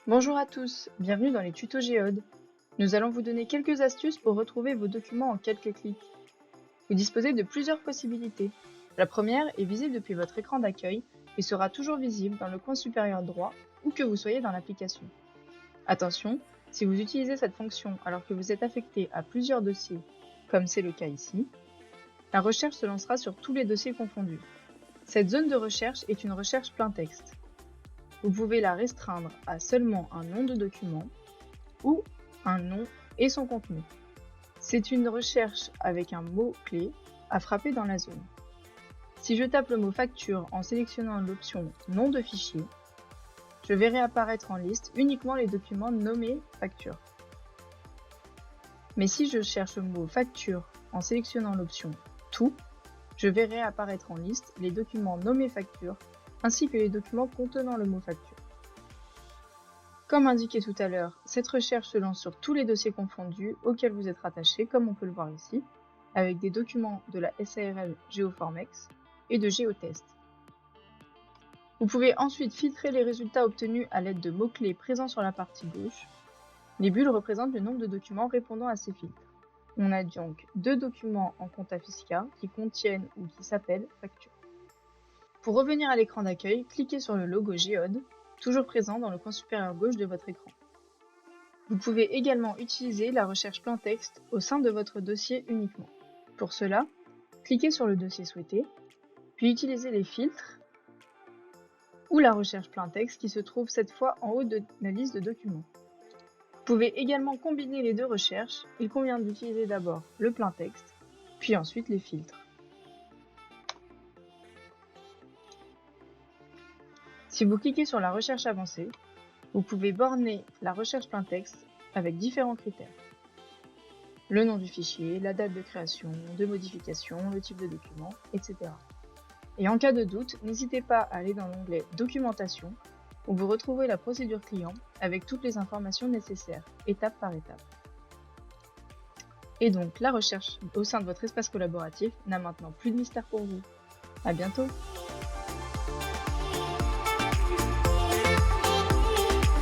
Bonjour à tous, bienvenue dans les tutos Géode. Nous allons vous donner quelques astuces pour retrouver vos documents en quelques clics. Vous disposez de plusieurs possibilités. La première est visible depuis votre écran d'accueil et sera toujours visible dans le coin supérieur droit où que vous soyez dans l'application. Attention, si vous utilisez cette fonction alors que vous êtes affecté à plusieurs dossiers, comme c'est le cas ici, la recherche se lancera sur tous les dossiers confondus. Cette zone de recherche est une recherche plein texte. Vous pouvez la restreindre à seulement un nom de document ou un nom et son contenu. C'est une recherche avec un mot-clé à frapper dans la zone. Si je tape le mot facture en sélectionnant l'option nom de fichier, je verrai apparaître en liste uniquement les documents nommés facture. Mais si je cherche le mot facture en sélectionnant l'option tout, je verrai apparaître en liste les documents nommés facture ainsi que les documents contenant le mot facture. Comme indiqué tout à l'heure, cette recherche se lance sur tous les dossiers confondus auxquels vous êtes rattaché, comme on peut le voir ici, avec des documents de la SARL GeoFormex et de GeoTest. Vous pouvez ensuite filtrer les résultats obtenus à l'aide de mots-clés présents sur la partie gauche. Les bulles représentent le nombre de documents répondant à ces filtres. On a donc 2 documents en compta fiscal qui contiennent ou qui s'appellent facture. Pour revenir à l'écran d'accueil, cliquez sur le logo Géode, toujours présent dans le coin supérieur gauche de votre écran. Vous pouvez également utiliser la recherche plein texte au sein de votre dossier uniquement. Pour cela, cliquez sur le dossier souhaité, puis utilisez les filtres ou la recherche plein texte qui se trouve cette fois en haut de la liste de documents. Vous pouvez également combiner les deux recherches. Il convient d'utiliser d'abord le plein texte, puis ensuite les filtres. Si vous cliquez sur la recherche avancée, vous pouvez borner la recherche plein texte avec différents critères. Le nom du fichier, la date de création, de modification, le type de document, etc. Et en cas de doute, n'hésitez pas à aller dans l'onglet Documentation, où vous retrouvez la procédure client avec toutes les informations nécessaires, étape par étape. Et donc, la recherche au sein de votre espace collaboratif n'a maintenant plus de mystère pour vous. À bientôt!